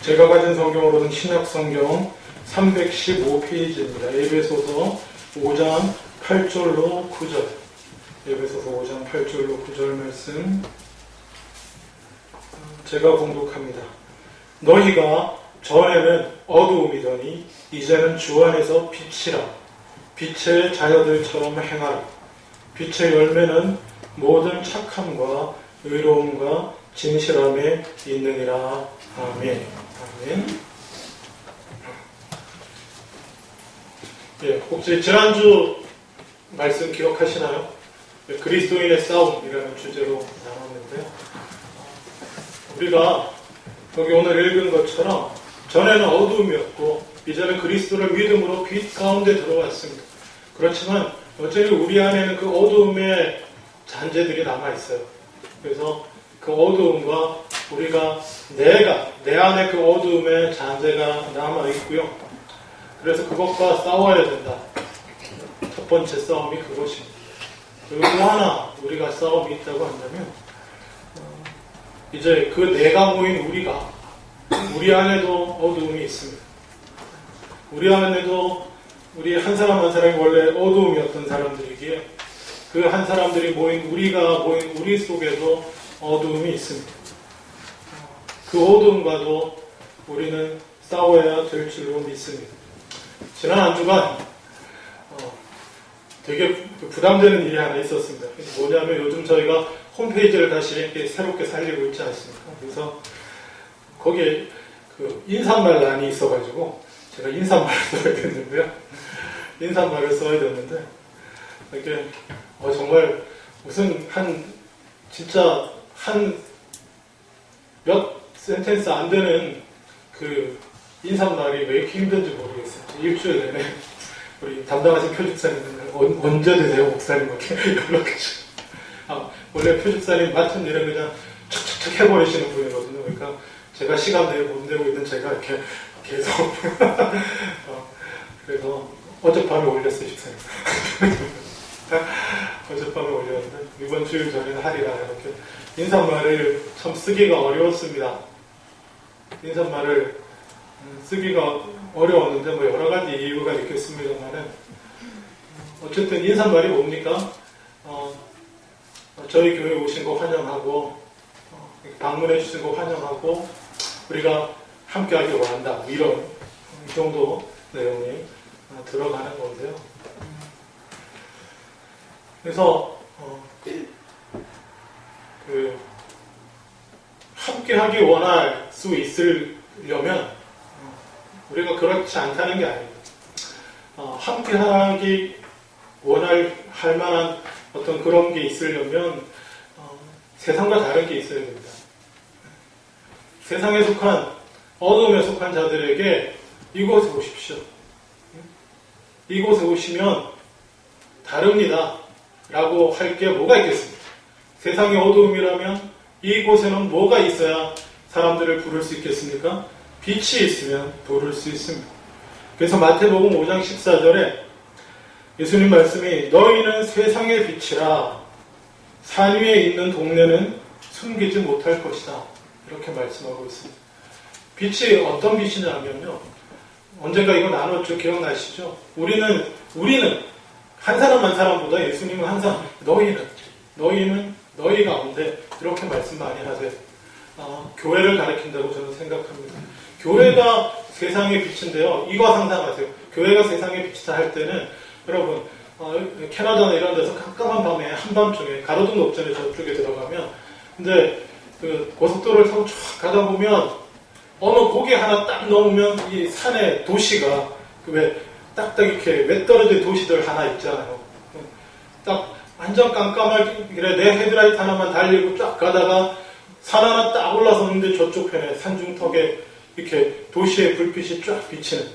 제가 가진 성경으로는 신약성경 315페이지입니다. 에베소서 5장 8절로 9절. 에베소서 5장 8절로 9절 말씀 제가 공독합니다. 너희가 전에는 어두움이더니 이제는 주 안에서 빛이라. 빛의 자녀들처럼 행하라. 빛의 열매는 모든 착함과 의로움과 진실함에 있느니라. 아멘. 아멘. 예, 혹시 지난주 말씀 기억하시나요? 그리스도인의 싸움이라는 주제로 나눴는데요. 우리가 여기 오늘 읽은 것처럼 전에는 어두움이었고 이제는 그리스도를 믿음으로 빛 가운데 들어왔습니다. 그렇지만 여전히 우리 안에는 그 어두움의 잔재들이 남아있어요. 그래서 그 어두움과 우리가 내 안에 그 어두움의 잔재가 남아있고요. 그래서 그것과 싸워야 된다. 첫 번째 싸움이 그것입니다. 그리고 또 하나 우리가 싸움이 있다고 한다면 이제 그 내가 모인 우리 안에도 어두움이 있습니다. 우리 안에도 우리 한 사람 한 사람이 원래 어두움이었던 사람들이기에 그 한 사람들이 모인 우리 속에도 어두움이 있습니다. 그 어두움과도 우리는 싸워야 될 줄로 믿습니다. 지난 한 주간 되게 부담되는 일이 하나 있었습니다. 뭐냐면 요즘 저희가 홈페이지를 다시 이렇게 새롭게 살리고 있지 않습니까? 그래서 거기에 그 인사말란이 있어가지고 제가 인사말을 써야 됐는데요. 인사말을 써야 됐는데 이렇게 정말 무슨 진짜 몇 센텐스 안 되는 그 인사말이 왜 이렇게 힘든지 모르겠어요. 일주일 내내 우리 담당하신 표집사님은 언제 되세요, 목사님? 이렇게 연락하시고. 원래 표집사님 맡은 일은 그냥 척척척 해버리시는 분이거든요. 그러니까 제가 시간 내고 못 내고 있는 제가 이렇게 계속. 그래서 어젯밤에 올렸어요, 집사님. 어젯밤에 올렸는데, 이번 주일 전에는 하리라, 이렇게. 인사말을 참 쓰기가 어려웠습니다. 인사말을 쓰기가 어려웠는데, 뭐 여러 가지 이유가 있겠습니다만은, 어쨌든 인사말이 뭡니까? 저희 교회에 오신 거 환영하고, 방문해 주신 거 환영하고, 우리가 함께 하길 원한다. 이런, 이 정도 내용이 들어가는 건데요. 그래서, 함께 하길 원할 수 있으려면, 우리가 그렇지 않다는 게 아닙니다. 함께 하기 할 만한 어떤 그런 게 있으려면 세상과 다른 게 있어야 됩니다. 세상에 속한 어둠에 속한 자들에게 이곳에 오십시오. 이곳에 오시면 다릅니다. 라고 할 게 뭐가 있겠습니까? 세상의 어두움이라면 이곳에는 뭐가 있어야 사람들을 부를 수 있겠습니까? 빛이 있으면 부를 수 있습니다. 그래서 마태복음 5장 14절에 예수님 말씀이 너희는 세상의 빛이라 산 위에 있는 동네는 숨기지 못할 것이다. 이렇게 말씀하고 있습니다. 빛이 어떤 빛이냐면요. 언젠가 이거 나눴죠. 기억나시죠? 우리는 한 사람 한 사람보다 예수님은 한 사람, 너희는 너희 가운데 이렇게 말씀 많이 하세요. 교회를 가리킨다고 저는 생각합니다. 교회가 세상의 빛인데요. 이거 상상하세요. 교회가 세상의 빛이다 할 때는 여러분 캐나다나 이런 데서 깜깜한 밤에 한밤중에 가로등 높전에 저쪽에 들어가면 근데 그 고속도로를 타고 쫙 가다 보면 어느 고개 하나 딱 넘으면 이 산의 도시가 왜 딱딱 이렇게 외떨어진 도시들 하나 있잖아요. 딱 완전 깜깜하게 내 헤드라이트 하나만 달리고 쫙 가다가 산 하나 딱 올라섰는데 저쪽 편에 산중턱에 이렇게 도시의 불빛이 쫙 비치는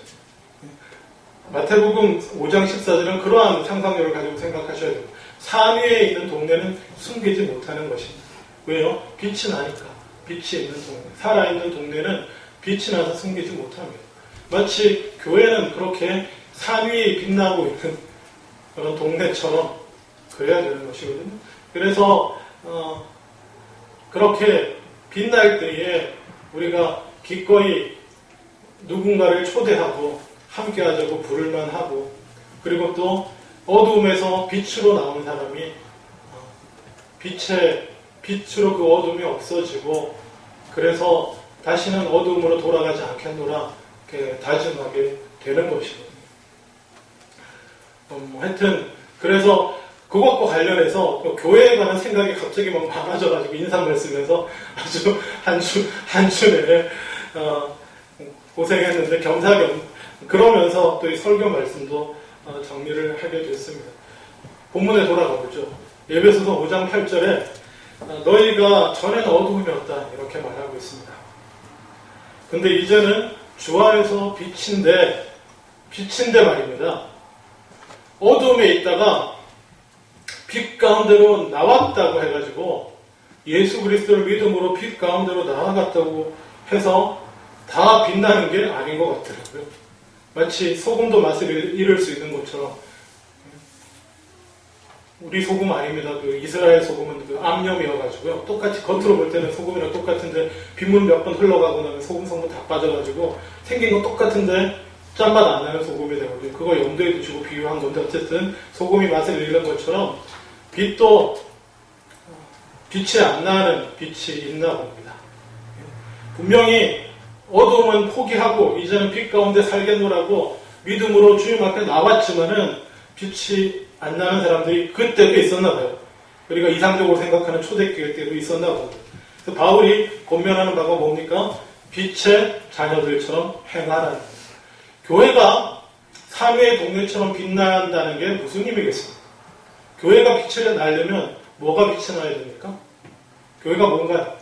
마태복음 5장 14절은 그러한 상상력을 가지고 생각하셔야 됩니다. 산 위에 있는 동네는 숨기지 못하는 것입니다. 왜요? 빛이 나니까. 빛이 있는 동네. 살아있는 동네는 빛이 나서 숨기지 못합니다. 마치 교회는 그렇게 산 위에 빛나고 있는 그런 동네처럼 그래야 되는 것이거든요. 그래서 그렇게 빛날 때에 우리가 기꺼이 누군가를 초대하고 함께 하자고 부를만 하고, 그리고 또 어두움에서 빛으로 나온 사람이 빛으로 그 어둠이 없어지고, 그래서 다시는 어두움으로 돌아가지 않겠노라 이렇게 다짐하게 되는 것이거든요. 하여튼 그래서 그것과 관련해서 교회에 관한 생각이 갑자기 막 많아져가지고 인상을 쓰면서 아주 한 주 내내 고생했는데 겸사겸 그러면서 또 이 설교 말씀도 정리를 하게 됐습니다. 본문에 돌아가 보죠. 에베소서 5장 8절에 너희가 전에는 어두움이었다 이렇게 말하고 있습니다. 근데 이제는 주 안에서 빛인데 말입니다. 어두움에 있다가 빛 가운데로 나왔다고 해가지고 예수 그리스도를 믿음으로 빛 가운데로 나아갔다고 해서 다 빛나는 게 아닌 것 같더라고요. 마치 소금도 맛을 잃을 수 있는 것처럼, 우리 소금 아닙니다. 그 이스라엘 소금은 그 암염이어가지고요. 똑같이 겉으로 볼 때는 소금이랑 똑같은데 빗물 몇 번 흘러가고 나면 소금 성분 다 빠져가지고 생긴 건 똑같은데 짠맛 안 나는 소금이 되거든요. 그거 염두에 두시고 비유한 건데, 어쨌든 소금이 맛을 잃는 것처럼 빛도 빛이 안 나는 빛이 있나 봅니다. 분명히 어두움은 포기하고 이제는 빛 가운데 살겠노라고 믿음으로 주님 앞에 나왔지만은 빛이 안 나는 사람들이 그때도 있었나 봐요. 우리가 이상적으로 생각하는 초대교회 때도 있었나 봐요. 그래서 바울이 권면하는 바가 뭡니까? 빛의 자녀들처럼 행하라는. 교회가 삼위의 동네처럼 빛나야 한다는 게 무슨 의미겠습니까? 교회가 빛을 나려면 뭐가 빛이 나야 됩니까? 교회가 뭔가요?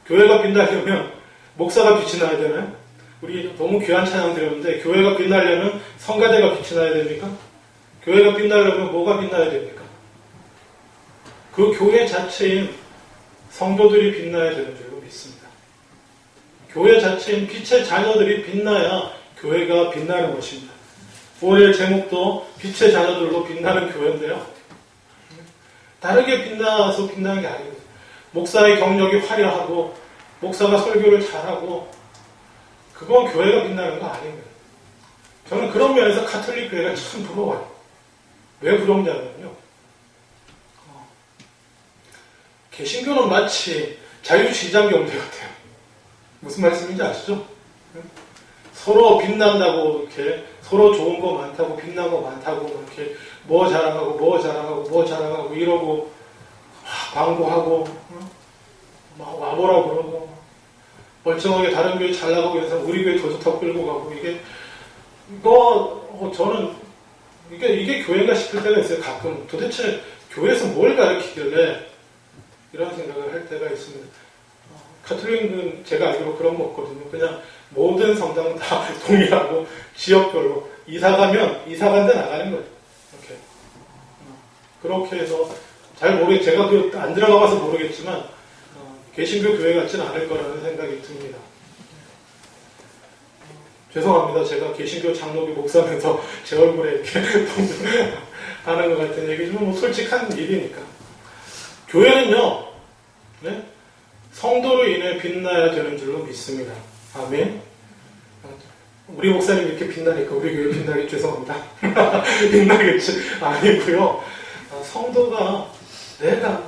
교회가 빛나려면 목사가 빛이 나야 되나요? 우리 너무 귀한 찬양 드렸는데, 교회가 빛나려면 성가대가 빛이 나야 됩니까? 교회가 빛나려면 뭐가 빛나야 됩니까? 그 교회 자체인 성도들이 빛나야 되는 줄로 믿습니다. 교회 자체인 빛의 자녀들이 빛나야 교회가 빛나는 것입니다. 오늘 제목도 빛의 자녀들로 빛나는 교회인데요. 다르게 빛나서 빛나는 게 아닙니다. 목사의 경력이 화려하고 목사가 설교를 잘하고 그건 교회가 빛나는 거 아닙니다. 저는 그런 면에서 가톨릭 교회가 참 부러워요. 왜 부럽냐면요. 개신교는 마치 자유시장 경제 같아요. 무슨 말씀인지 아시죠? 서로 빛난다고 이렇게 서로 좋은 거 많다고 빛난 거 많다고 이렇게 뭐 자랑하고 이러고 광고하고 막 와보라고 그러고 멀쩡하게 다른 교회 잘 나가고 해서 우리 교회 더 좋다고 끌고 가고 저는 이게 교회가 싶을 때가 있어요. 가끔 도대체 교회에서 뭘 가르치길래 이런 생각을 할 때가 있습니다. 가톨릭은 제가 알기로 그런 거 없거든요. 그냥 모든 성당은 다 동일하고 지역별로 이사 간 데 나가는 거예요. 그렇게 해서 제가 안 들어가봐서 모르겠지만 개신교 교회 같지는 않을 거라는 생각이 듭니다. 죄송합니다. 제가 개신교 장로교 목사면서 제 얼굴에 이렇게 하는 것 같은 얘기지만 뭐 솔직한 일이니까. 교회는요, 네? 성도로 인해 빛나야 되는 줄로 믿습니다. 아멘. 우리 목사님 이렇게 빛나니까 우리 교회 빛나기 죄송합니다. 빛나겠지 아니고요. 성도가 내가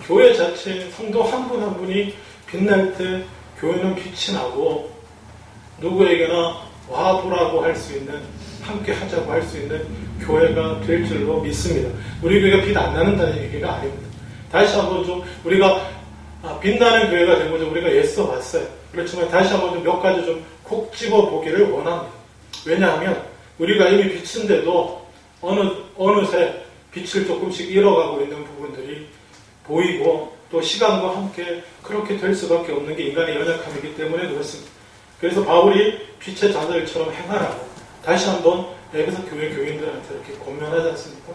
교회 자체인 성도 한 분 한 분이 빛날 때 교회는 빛이 나고 누구에게나 와보라고 할 수 있는, 함께 하자고 할 수 있는 교회가 될 줄로 믿습니다. 우리 교회가 빛 안 나는다는 얘기가 아닙니다. 다시 한번 좀 우리가 빛나는 교회가 된 거죠. 우리가 애써 봤어요. 그렇지만 다시 한번 좀 몇 가지 좀 콕 집어 보기를 원합니다. 왜냐하면 우리가 이미 빛인데도 어느새 빛을 조금씩 잃어가고 있는 부분들이 보이고 또 시간과 함께 그렇게 될 수밖에 없는 게 인간의 연약함이기 때문에 그렇습니다. 그래서 바울이 빛의 자들처럼 행하라고 다시 한번 에베소 교회 교인들한테 이렇게 권면하지 않습니까?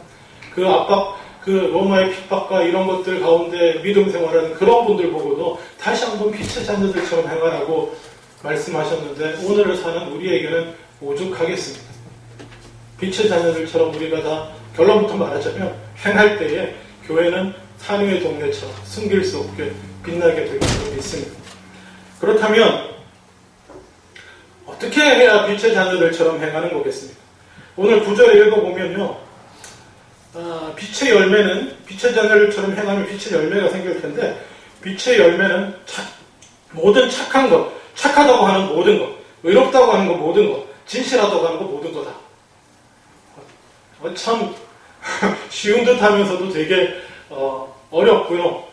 그 압박, 그 로마의 핍박과 이런 것들 가운데 믿음 생활하는 그런 분들 보고도 다시 한번 빛의 자녀들처럼 행하라고 말씀하셨는데, 오늘을 사는 우리에게는 오죽하겠습니다. 빛의 자녀들처럼 우리가 다 결론부터 말하자면 행할 때에 교회는 산위의 동네처럼 숨길 수 없게 빛나게 될 줄로 믿습니다. 그렇다면 어떻게 해야 빛의 자녀들처럼 행하는 거겠습니까? 오늘 9절에 읽어보면요. 빛의 열매는 빛의 자녀들처럼 행하면 빛의 열매가 생길 텐데 빛의 열매는 모든 착한 것, 착하다고 하는 모든 것, 의롭다고 하는 것 모든 것, 진실하다고 하는 것 모든 거다. 참 쉬운 듯 하면서도 되게 어렵고요.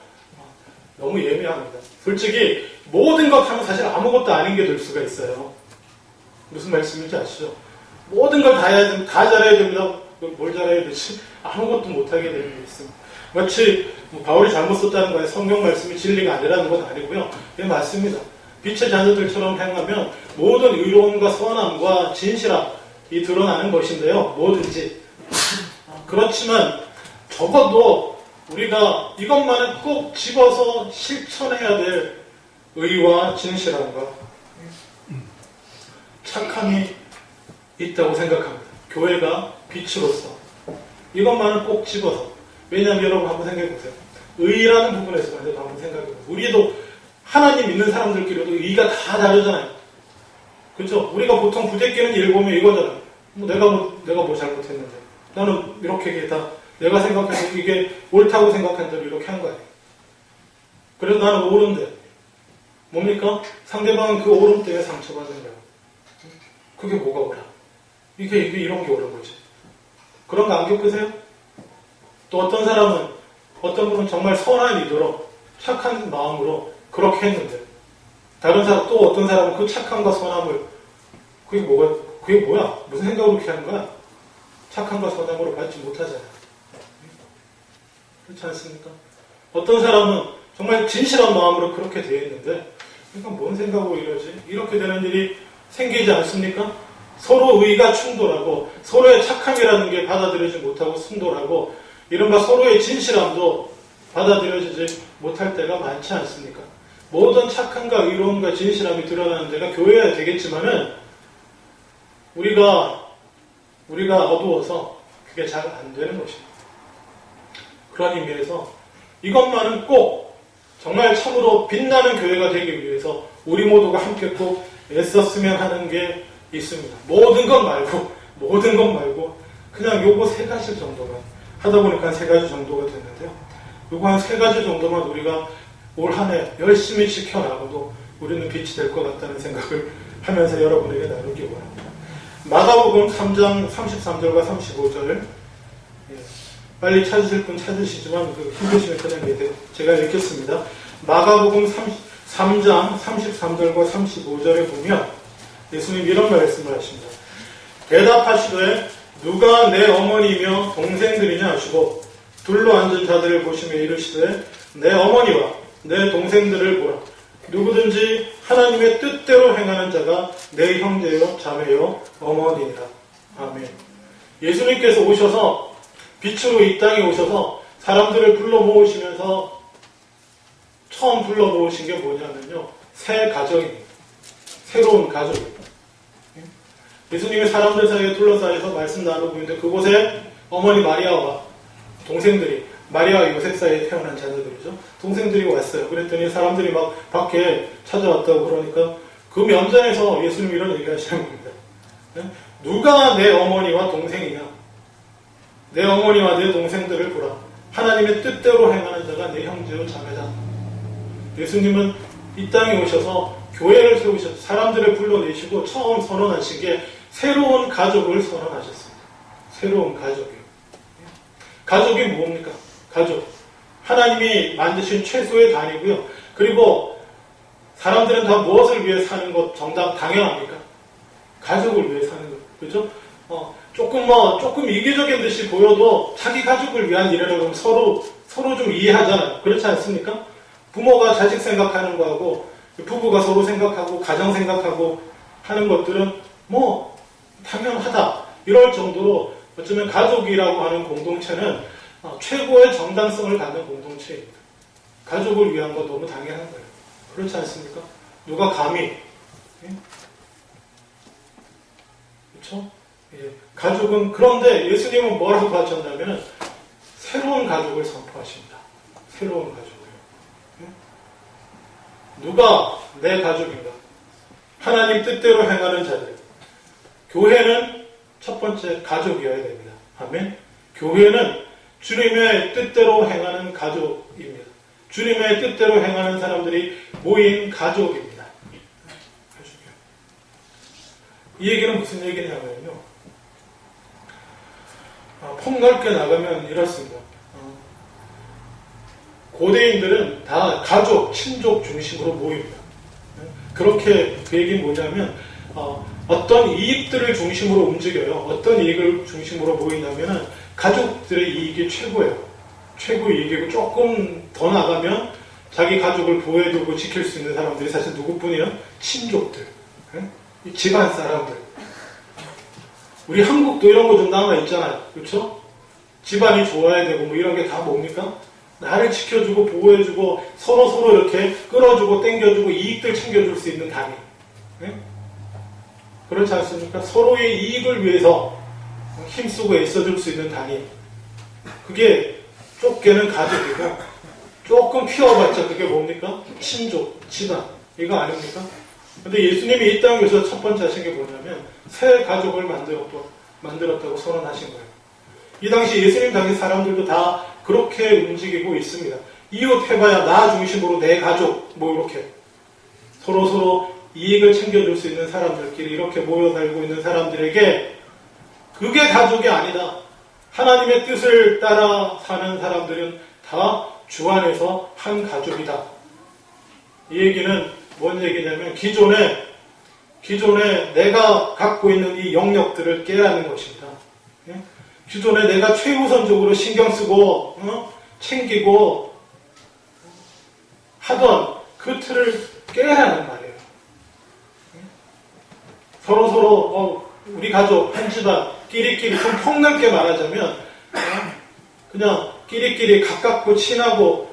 너무 예민합니다. 솔직히 모든 것 하면 사실 아무것도 아닌 게 될 수가 있어요. 무슨 말씀인지 아시죠? 모든 걸 다 해야 됩니다. 다 잘해야 됩니다. 뭘 잘해야 되지? 아무것도 못하게 되는 게 있습니다. 마치 바울이 잘못 썼다는 거에 성경 말씀이 진리가 아니라는 건 아니고요. 예, 맞습니다. 빛의 자녀들처럼 행하면 모든 의로움과 선함과 진실함이 드러나는 것인데요. 뭐든지. 그렇지만 적어도 우리가 이것만은 꼭 집어서 실천해야 될 의와 진실함과 착함이 있다고 생각합니다. 교회가 빛으로서 이것만은 꼭 집어서. 왜냐하면 여러분 한번 생각해보세요. 의라는 부분에서 한번 생각해보세요. 우리도 하나님 믿는 사람들끼리도 의가 다 다르잖아요. 그렇죠? 우리가 보통 부대끼는 일 보면 이거잖아요. 내가 뭐 잘못했는데 나는 이렇게 다 내가 생각해서 이게 옳다고 생각한 대로 이렇게 한 거예요. 그래서 나는 옳은데 뭡니까? 상대방은 그 옳음 때문에 상처받는 거예요. 그게 뭐가 옳아? 이게 이런 게 옳은 거지. 그런 거 안 겪으세요? 또 어떤 분은 정말 선한 의도로 착한 마음으로 그렇게 했는데 또 어떤 사람은 그 착함과 선함을 그게 뭐야? 무슨 생각으로 그렇게 하는 거야? 착함과 선함으로 받지 못하잖아요. 그렇지 않습니까? 어떤 사람은 정말 진실한 마음으로 그렇게 되어 있는데 그러니까 뭔 생각으로 이러지? 이렇게 되는 일이 생기지 않습니까? 서로 의가 충돌하고 서로의 착함이라는 게 받아들여지지 못하고 충돌하고 이른바 서로의 진실함도 받아들여지지 못할 때가 많지 않습니까? 모든 착함과 의로움과 진실함이 드러나는 데가 교회여야 되겠지만은 우리가 어두워서 그게 잘 안 되는 것입니다. 그런 의미에서 이것만은 꼭 정말 참으로 빛나는 교회가 되기 위해서 우리 모두가 함께 꼭 애썼으면 하는 게 있습니다. 모든 것 말고 그냥 요거 3가지 정도만 하다 보니까 3가지 정도가 됐는데요. 요거 한 3가지 정도만 우리가 올 한 해 열심히 지켜나가도 우리는 빛이 될 것 같다는 생각을 하면서 여러분에게 나누기 원합니다. 마가복음 3장 33절과 35절 빨리 찾으실 분 찾으시지만 힘드시면 그냥 제가 읽겠습니다. 마가복음 3장 33절과 35절에 보면 예수님 이런 말씀을 하십니다. 대답하시되 누가 내 어머니며 동생들이냐 하시고 둘러 앉은 자들을 보시며 이르시되 내 어머니와 내 동생들을 보라. 누구든지 하나님의 뜻대로 행하는 자가 내 형제요 자매요 어머니니라. 아멘. 예수님께서 오셔서 빛으로 이 땅에 오셔서 사람들을 불러 모으시면서 처음 불러 모으신 게 뭐냐면요. 새 가정입니다. 새로운 가족입니다. 예수님이 사람들 사이에 둘러싸여서 말씀 나누고 있는데 그곳에 어머니 마리아와 동생들이 마리아와 요셉 사이에 태어난 자녀들이죠. 동생들이 왔어요. 그랬더니 사람들이 막 밖에 찾아왔다고 그러니까 그 면전에서 예수님이 이런 얘기 하시는 겁니다. 누가 내 어머니와 동생이냐? 내 어머니와 내 동생들을 보라. 하나님의 뜻대로 행하는 자가 내 형제요 자매다. 예수님은 이 땅에 오셔서 교회를 세우셔서 사람들을 불러내시고 처음 선언하신 게 새로운 가족을 선언하셨습니다. 새로운 가족이요. 가족이 뭡니까? 가족. 하나님이 만드신 최소의 단위고요. 그리고 사람들은 다 무엇을 위해 사는 것 당연합니까? 가족을 위해 사는 것. 그죠? 조금 이기적인 듯이 보여도 자기 가족을 위한 일이라고 하면 서로 좀 이해하잖아요. 그렇지 않습니까? 부모가 자식 생각하는 거하고 부부가 서로 생각하고 가정 생각하고 하는 것들은 뭐 당연하다. 이럴 정도로 어쩌면 가족이라고 하는 공동체는 최고의 정당성을 갖는 공동체입니다. 가족을 위한 거 너무 당연한 거예요. 그렇지 않습니까? 누가 감히 그렇죠? 예. 가족은 그런데 예수님은 뭐라고 하셨냐면 새로운 가족을 선포하십니다. 새로운 가족이요. 누가 내 가족인가? 하나님 뜻대로 행하는 자들. 교회는 첫 번째 가족이어야 됩니다. 아멘. 교회는 주님의 뜻대로 행하는 가족입니다. 주님의 뜻대로 행하는 사람들이 모인 가족입니다. 이 얘기는 무슨 얘기냐면요. 폭넓게 나가면 이렇습니다. 고대인들은 다 가족, 친족 중심으로 모입니다. 그렇게 그 얘기는 뭐냐면 어떤 이익들을 중심으로 움직여요. 어떤 이익을 중심으로 모이냐면 가족들의 이익이 최고예요. 최고 이익이고 조금 더 나가면 자기 가족을 보호해두고 지킬 수 있는 사람들이 사실 누구뿐이에요? 친족들, 집안 사람들. 우리 한국도 이런 거 좀 남아있잖아요. 그렇죠? 집안이 좋아야 되고 뭐 이런 게 다 뭡니까? 나를 지켜주고 보호해주고 서로 이렇게 끌어주고 땡겨주고 이익들 챙겨줄 수 있는 단위. 네? 그렇지 않습니까? 서로의 이익을 위해서 힘쓰고 애써줄 수 있는 단위. 그게 좁게는 가족이고 조금 키워봤자 그게 뭡니까? 친족, 집안. 이거 아닙니까? 근데 예수님이 이 땅에서 첫 번째 하신 게 뭐냐면 새 가족을 만들었다고 선언하신 거예요. 이 당시 예수님 당시 사람들도 다 그렇게 움직이고 있습니다. 이웃 해봐야 나 중심으로 내 가족 뭐 이렇게 서로 이익을 챙겨줄 수 있는 사람들끼리 이렇게 모여 살고 있는 사람들에게 그게 가족이 아니다. 하나님의 뜻을 따라 사는 사람들은 다 주 안에서 한 가족이다. 이 얘기는 뭔 얘기냐면 기존에 내가 갖고 있는 이 영역들을 깨라는 것입니다. 기존에 내가 최우선적으로 신경 쓰고 챙기고 하던 그 틀을 깨라는 말이에요. 서로 우리 가족 한 집안 끼리끼리 좀 폭넓게 말하자면 그냥 끼리끼리 가깝고 친하고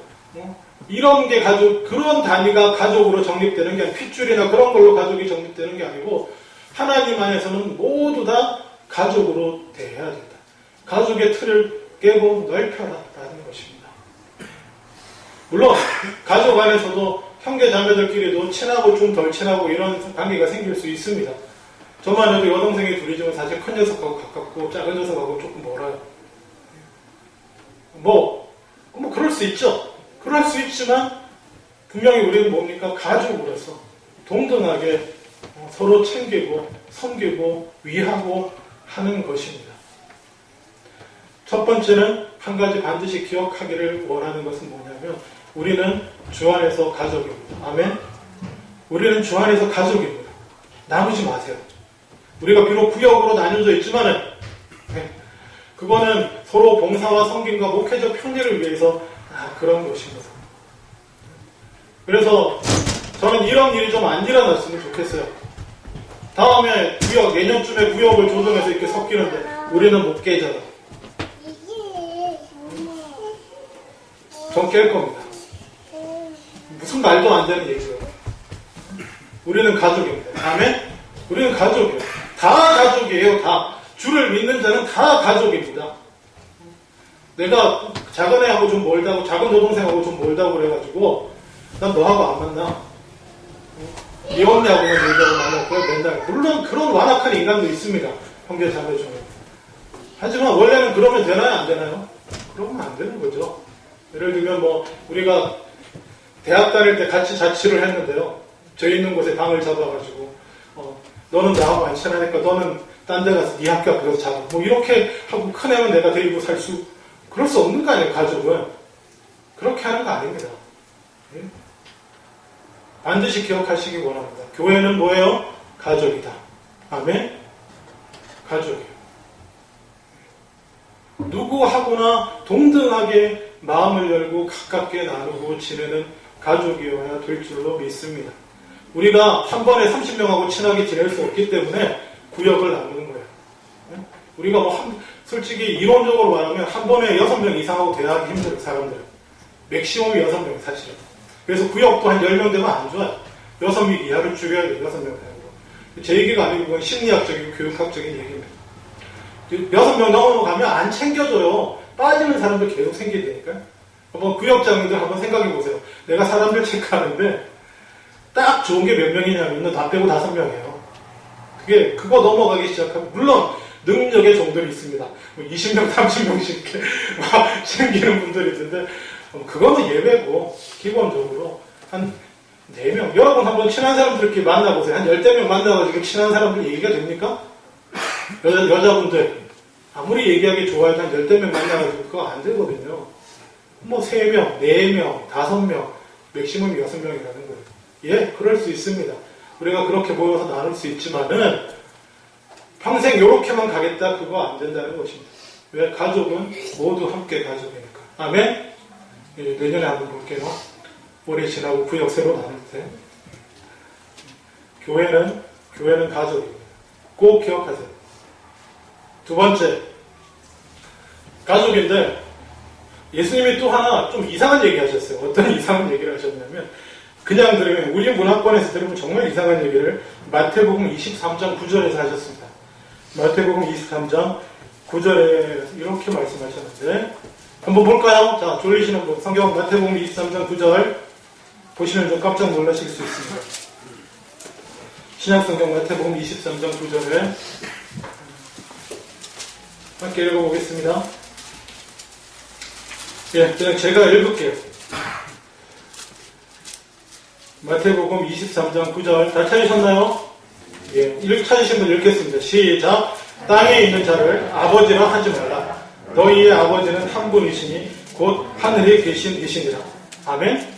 이런 게 가족, 그런 단위가 가족으로 정립되는 게 아니고 핏줄이나 그런 걸로 가족이 정립되는 게 아니고 하나님 안에서는 모두 다 가족으로 대해야 된다. 가족의 틀을 깨고 넓혀라라는 것입니다. 물론 가족 안에서도 형제 자매들끼리도 친하고 좀 덜 친하고 이런 관계가 생길 수 있습니다. 저만 해도 여동생이 둘이지만 사실 큰 녀석하고 가깝고 작은 녀석하고 조금 멀어요. 뭐 그럴 수 있죠. 그럴 수 있지만 분명히 우리는 뭡니까? 가족으로서 동등하게 서로 챙기고 섬기고 위하고 하는 것입니다. 첫 번째는 한 가지 반드시 기억하기를 원하는 것은 뭐냐면 우리는 주 안에서 가족입니다. 아멘. 우리는 주 안에서 가족입니다. 나누지 마세요. 우리가 비록 구역으로 나뉘어져 있지만은 그거는 서로 봉사와 섬김과 목회적 편의를 위해서 그런 것입니다. 그래서 저는 이런 일이 좀 안 일어났으면 좋겠어요. 다음에 구역, 내년쯤에 구역을 조정해서 이렇게 섞이는데 우리는 못 깨잖아. 전 깰 겁니다. 무슨 말도 안 되는 얘기예요. 우리는 가족입니다. 아멘? 우리는 가족이에요. 다 가족이에요. 다. 주를 믿는 자는 다 가족입니다. 내가 작은 애하고 좀 멀다고, 작은 여동생하고 좀 멀다고 그래가지고 난 너하고 안 만나. 네 언니하고는 멀다고 만나고 맨날. 물론 그런 완악한 인간도 있습니다. 형제 자매 중에. 하지만 원래는 그러면 되나요? 안 되나요? 그러면 안 되는 거죠. 예를 들면 우리가 대학 다닐 때 같이 자취를 했는데요. 저 있는 곳에 방을 잡아가지고 너는 나하고 안 친하니까 너는 딴 데 가서 네 학교 앞에서 자고 이렇게 하고 큰애는 내가 데리고 그럴 수 없는 거 아니에요. 가족은 그렇게 하는 거 아닙니다. 예? 반드시 기억하시기 원합니다. 교회는 뭐예요? 가족이다. 아멘. 가족이에요. 누구하고나 동등하게 마음을 열고 가깝게 나누고 지내는 가족이어야 될 줄로 믿습니다. 우리가 한 번에 30명하고 친하게 지낼 수 없기 때문에 구역을 나누는 거예요. 우리가 솔직히 이론적으로 말하면 한 번에 6명 이상하고 대화하기 힘들어요. 사람들은. 맥시멈이 6명 사실은. 그래서 구역도 한 10명 되면 안 좋아요. 6명 이하를 줄여야 돼요. 6명 되고. 제 얘기가 아니고 그건 심리학적이고 교육학적인 얘기입니다. 6명 넘어가면 안 챙겨줘요. 빠지는 사람들 계속 생기게 되니까. 한번 구역장님들 한번 생각해 보세요. 내가 사람들 체크하는데 딱 좋은 게 몇 명이냐면 다 빼고 5명이에요. 그거 넘어가기 시작하면, 물론 능력의 종들이 있습니다. 20명, 30명씩 이렇게 막 생기는 분들이 있는데, 그거는 예외고, 기본적으로 한 4명. 여러분 한번 친한 사람들끼리 만나보세요. 한 10명 만나가지고 친한 사람들 얘기가 됩니까? 여자분들. 아무리 얘기하기 좋아해도 한 10명 만나가지고 그거 안 되거든요. 뭐 3명, 4명, 5명, 맥시멈 6명이라는 거예요. 예, 그럴 수 있습니다. 우리가 그렇게 모여서 나눌 수 있지만은 평생 요렇게만 가겠다 그거 안 된다는 것입니다. 왜? 가족은 모두 함께 가족이니까. 아멘? 예, 내년에 한번 볼게요. 올해 지나고 구역 새로 나눌 때. 교회는 가족입니다. 꼭 기억하세요. 두 번째, 가족인데 예수님이 또 하나 좀 이상한 얘기 하셨어요. 어떤 이상한 얘기를 하셨냐면, 그냥 들으면, 우리 문화권에서 들으면 정말 이상한 얘기를 마태복음 23장 9절에서 하셨습니다. 마태복음 23장 9절에 이렇게 말씀하셨는데, 한번 볼까요? 자, 졸리시는 분, 성경 마태복음 23장 9절 보시면 좀 깜짝 놀라실 수 있습니다. 신약성경 마태복음 23장 9절에 함께 읽어보겠습니다. 예, 그냥 제가 읽을게요. 마태복음 23장 9절 다 찾으셨나요? 예, 찾으신 분 읽겠습니다. 시작. 땅에 있는 자를 아버지라 하지 말라. 너희의 아버지는 한 분이시니 곧 하늘에 계신 이시니라. 아멘?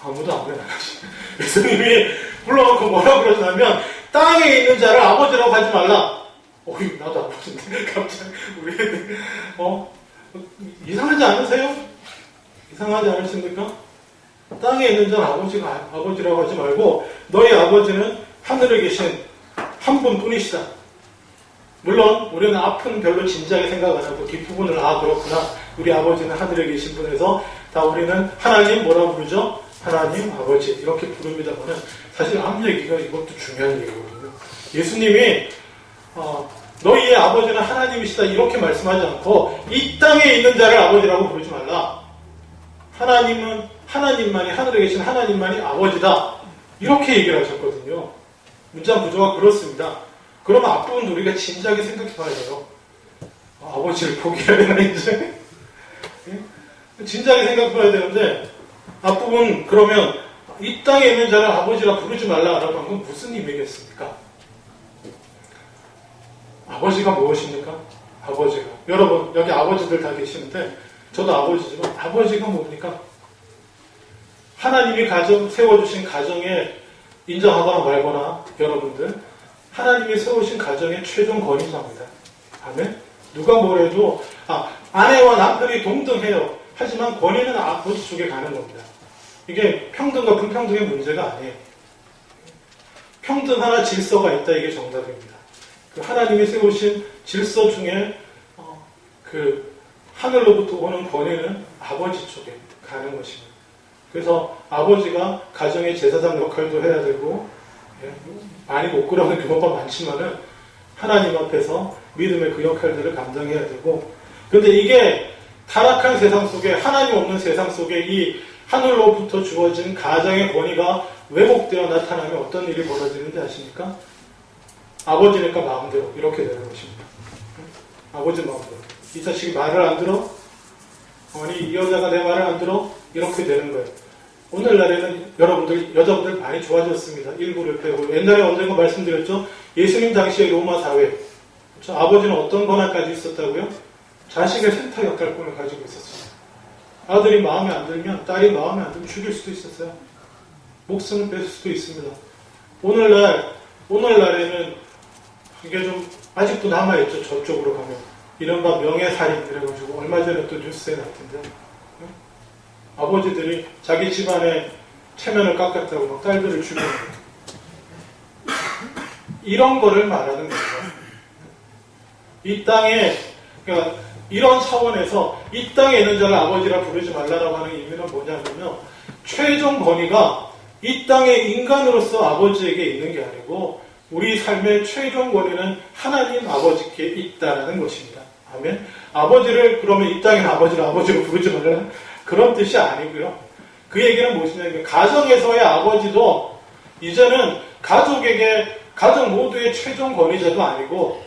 아무도 아멘 안 하시네. 예수님이 불러놓고 뭐라고 그러시냐면, 땅에 있는 자를 아버지라고 하지 말라. 어휴, 나도 아버지인데 갑자기 우리 애들 이상하지 않으세요? 이상하지 않으십니까? 땅에 있는 자는 아버지라고 하지 말고, 너희 아버지는 하늘에 계신 한 분뿐이시다. 물론 우리는 앞은 별로 진지하게 생각 안 하고 뒷부분을 그렇구나, 우리 아버지는 하늘에 계신 분에서 다 우리는 하나님 뭐라고 부르죠? 하나님 아버지 이렇게 부릅니다만은, 사실 앞 얘기가 이것도 중요한 얘기거든요. 예수님이 너희의 아버지는 하나님이시다 이렇게 말씀하지 않고, 이 땅에 있는 자를 아버지라고 부르지 말라. 하나님만이, 하늘에 계신 하나님만이 아버지다 이렇게 얘기를 하셨거든요. 문장 구조가 그렇습니다. 그러면 앞부분 우리가 진지하게 생각해 봐야 돼요. 아버지를 포기해야 되나 이제? 진지하게 생각해 봐야 되는데, 앞부분 그러면 이 땅에 있는 자를 아버지라 부르지 말라라고 한 건 무슨 의미겠습니까? 아버지가 무엇입니까? 아버지가, 여러분 여기 아버지들 다 계시는데 저도 아버지지만, 아버지가 뭡니까? 하나님이 세워주신 가정에 인정하거나 말거나, 여러분들 하나님이 세우신 가정의 최종 권위자입니다. 아멘? 누가 뭐래도 아내와 남편이 동등해요. 하지만 권위는 아버지 쪽에 가는 겁니다. 이게 평등과 불평등의 문제가 아니에요. 평등하나 질서가 있다, 이게 정답입니다. 그 하나님이 세우신 질서 중에 그 하늘로부터 오는 권위는 아버지 쪽에 가는 것입니다. 그래서 아버지가 가정의 제사장 역할도 해야 되고, 많이 못 그러는 경우가 많지만은 하나님 앞에서 믿음의 그 역할들을 감당해야 되고, 그런데 이게 타락한 세상 속에, 하나님 없는 세상 속에 이 하늘로부터 주어진 가정의 권위가 왜곡되어 나타나면 어떤 일이 벌어지는지 아십니까? 아버지니까 마음대로 이렇게 되는 것입니다. 아버지 마음대로. 이 자식이 말을 안 들어? 아니, 이 여자가 내 말을 안 들어? 이렇게 되는 거예요. 오늘날에는 여러분들, 여자분들 많이 좋아졌습니다. 일부를 빼고. 옛날에 언젠가 말씀드렸죠? 예수님 당시의 로마 사회. 그렇죠? 아버지는 어떤 권한까지 있었다고요? 자식의 센터 역할권을 가지고 있었어요. 아들이 마음에 안 들면, 딸이 마음에 안 들면 죽일 수도 있었어요. 목숨을 뺄 수도 있습니다. 오늘날에는 이게 좀 아직도 남아있죠. 저쪽으로 가면. 이른바 명예살인 그래가지고 얼마 전에 또 뉴스에 났던데, 아버지들이 자기 집안의 체면을 깎았다고 막 딸들을 죽이는 거예요. 이런 거를 말하는 거죠. 이 땅에, 그러니까 이런 차원에서 이 땅에 있는 자를 아버지라 부르지 말라라고 하는 의미는 뭐냐면요, 최종 권위가 이 땅의 인간으로서 아버지에게 있는 게 아니고 우리 삶의 최종 권위는 하나님 아버지께 있다는 것입니다. 아멘. 아버지를 그러면 이 땅의 아버지로 부르지 말라, 그런 뜻이 아니고요. 그 얘기는 무엇이냐면 가정에서의 아버지도 이제는 가족 모두의 최종 권위자도 아니고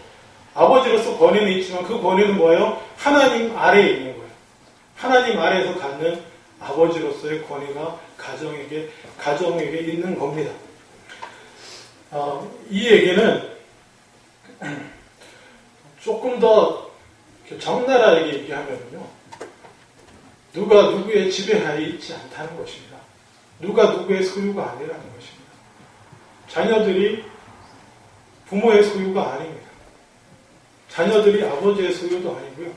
아버지로서 권위는 있지만 그 권위는 뭐예요? 하나님 아래에 있는 거예요. 하나님 아래에서 갖는 아버지로서의 권위가 가정에게 있는 겁니다. 이 얘기는 조금 더 적나라하게 얘기하면요. 누가 누구의 지배하에 있지 않다는 것입니다. 누가 누구의 소유가 아니라는 것입니다. 자녀들이 부모의 소유가 아닙니다. 자녀들이 아버지의 소유도 아니고요.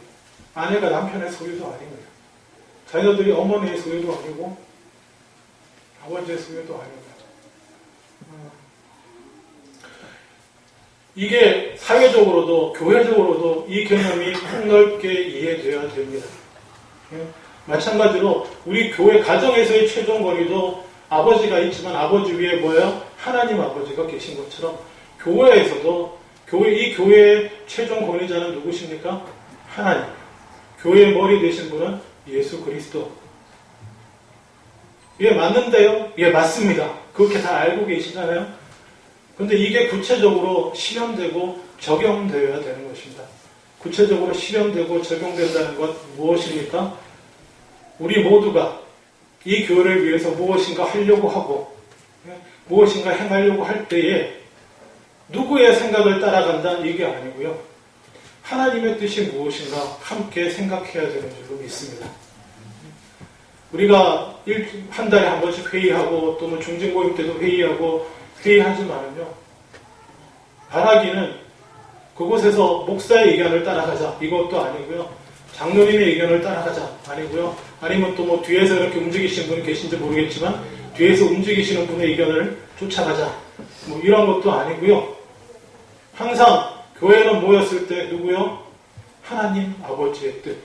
아내가 남편의 소유도 아닙니다. 자녀들이 어머니의 소유도 아니고 아버지의 소유도 아닙니다. 이게 사회적으로도 교회적으로도 이 개념이 폭넓게 이해되어야 됩니다. 마찬가지로 우리 교회 가정에서의 최종 권위도 아버지가 있지만 아버지 위에 뭐예요? 하나님 아버지가 계신 것처럼 교회에서도 이 교회의 최종 권위자는 누구십니까? 하나님. 교회의 머리 되신 분은 예수 그리스도. 이게 맞는데요? 예, 맞습니다. 그렇게 다 알고 계시잖아요? 근데 이게 구체적으로 실현되고 적용되어야 되는 것입니다. 구체적으로 실현되고 적용된다는 것 무엇입니까? 우리 모두가 이 교회를 위해서 무엇인가 하려고 하고 무엇인가 행하려고 할 때에 누구의 생각을 따라간다 이게 아니고요. 하나님의 뜻이 무엇인가 함께 생각해야 되는 줄로 믿습니다. 우리가 한 달에 한 번씩 회의하고 또는 중진모임 때도 회의하지만은요. 바라기는 그곳에서 목사의 의견을 따라가자 이것도 아니고요. 장로님의 의견을 따라가자 아니고요. 아니면 또 뭐 뒤에서 이렇게 움직이시는 분이 계신지 모르겠지만 뒤에서 움직이시는 분의 의견을 쫓아가자 뭐 이런 것도 아니고요. 항상 교회는 모였을 때 누구요? 하나님 아버지의 뜻.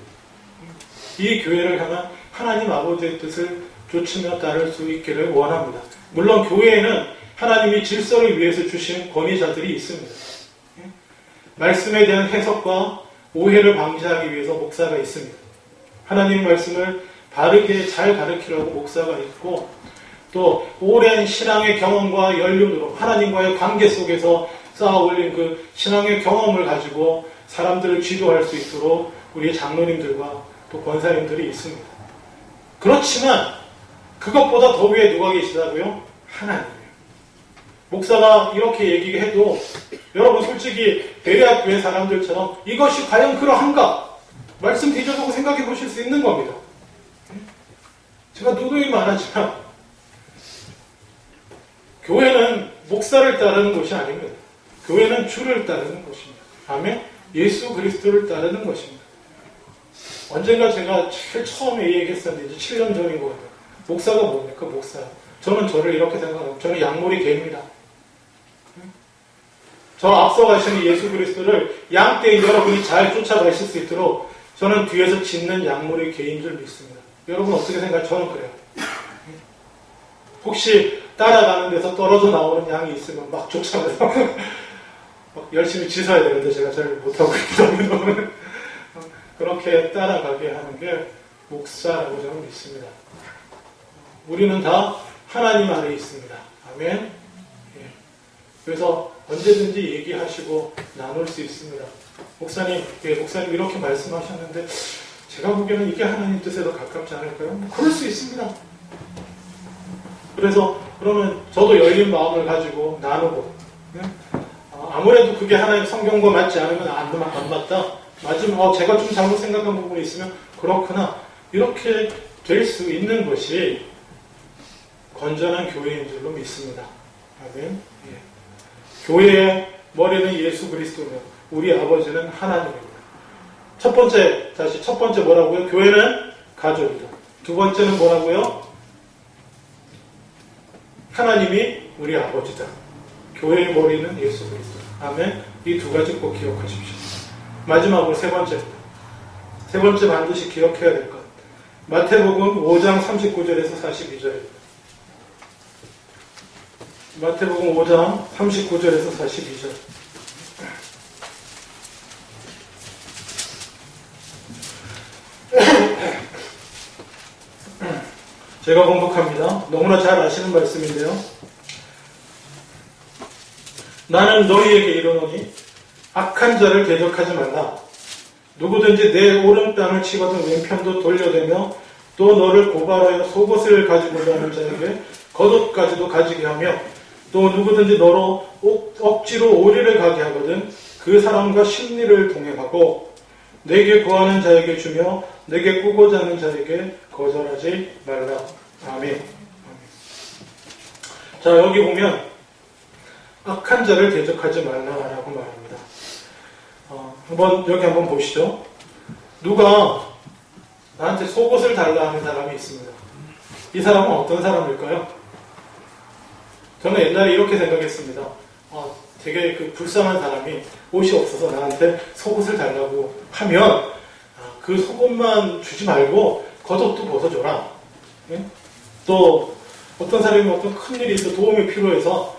이 교회를 향한 하나님 아버지의 뜻을 좇으며 따를 수 있기를 원합니다. 물론 교회에는 하나님이 질서를 위해서 주신 권위자들이 있습니다. 말씀에 대한 해석과 오해를 방지하기 위해서 목사가 있습니다. 하나님 말씀을 바르게 잘 가르치려고 목사가 있고 또 오랜 신앙의 경험과 연륜으로 하나님과의 관계 속에서 쌓아올린 그 신앙의 경험을 가지고 사람들을 지도할 수 있도록 우리 장로님들과 또 권사님들이 있습니다. 그렇지만 그것보다 더 위에 누가 계시다고요? 하나님이에요. 목사가 이렇게 얘기해도 여러분 솔직히 베레아교회 사람들처럼 이것이 과연 그러한가? 말씀 뒤져보고 생각해 보실 수 있는 겁니다. 제가 누누이 말하지만 교회는 목사를 따르는 것이 아닙니다. 교회는 주를 따르는 것입니다. 아멘? 예수 그리스도를 따르는 것입니다. 언젠가 제가 제일 처음에 이 얘기했었는데 이제 7년 전인 것 같아요. 목사가 뭡니까? 목사. 저는 저를 이렇게 생각합니다. 저는 양머리 개입니다. 저 앞서 가시는 예수 그리스도를 양떼인 여러분이 잘 쫓아가실 수 있도록 저는 뒤에서 짖는 양머리 개인 줄 믿습니다. 여러분 어떻게 생각해요? 저는 그래요. 혹시 따라가는 데서 떨어져 나오는 양이 있으면 막 쫓아가서 막 열심히 짖어야 되는데 제가 잘 못하고 있거든요. 그렇게 따라가게 하는 게 목사라고 저는 믿습니다. 우리는 다 하나님 아래 있습니다. 아멘. 예. 그래서 언제든지 얘기하시고 나눌 수 있습니다. 목사님 이렇게 말씀하셨는데 제가 보기에는 이게 하나님 뜻에 더 가깝지 않을까요? 그럴 수 있습니다. 그래서 그러면 저도 열린 마음을 가지고 나누고 아무래도 그게 하나님 성경과 맞지 않으면 안 맞다. 맞으면 제가 좀 잘못 생각한 부분이 있으면 그렇구나. 이렇게 될 수 있는 것이 건전한 교회인 줄로 믿습니다. 아멘. 예. 교회의 머리는 예수 그리스도며 우리 아버지는 하나님입니다. 첫 번째 뭐라고요? 교회는 가족이다. 두 번째는 뭐라고요? 하나님이 우리 아버지다. 교회의 머리는 예수 그리스도. 아멘. 이 두 가지 꼭 기억하십시오. 마지막으로 세 번째 반드시 기억해야 될 것. 마태복음 5장 39절에서 42절입니다. 마태복음 5장 39절에서 42절. 제가 봉독합니다. 너무나 잘 아시는 말씀인데요. 나는 너희에게 이르노니 악한 자를 대적하지 말라. 누구든지 내 오른뺨을 치거든 왼편도 돌려대며 또 너를 고발하여 속옷을 가지고자 하는 자에게 겉옷까지도 가지게 하며 또 누구든지 너로 억지로 오리를 가게 하거든 그 사람과 심리를 동행하고 내게 구하는 자에게 주며 내게 꾸고자 하는 자에게 거절하지 말라. 아멘. 자, 여기 보면 악한 자를 대적하지 말라라고 말합니다. 여기 한번 보시죠. 누가 나한테 속옷을 달라 하는 사람이 있습니다. 이 사람은 어떤 사람일까요? 저는 옛날에 이렇게 생각했습니다. 되게 불쌍한 사람이 옷이 없어서 나한테 속옷을 달라고 하면 그 속옷만 주지 말고 겉옷도 벗어줘라. 예? 또 어떤 사람이 어떤 큰일이 있어 도움이 필요해서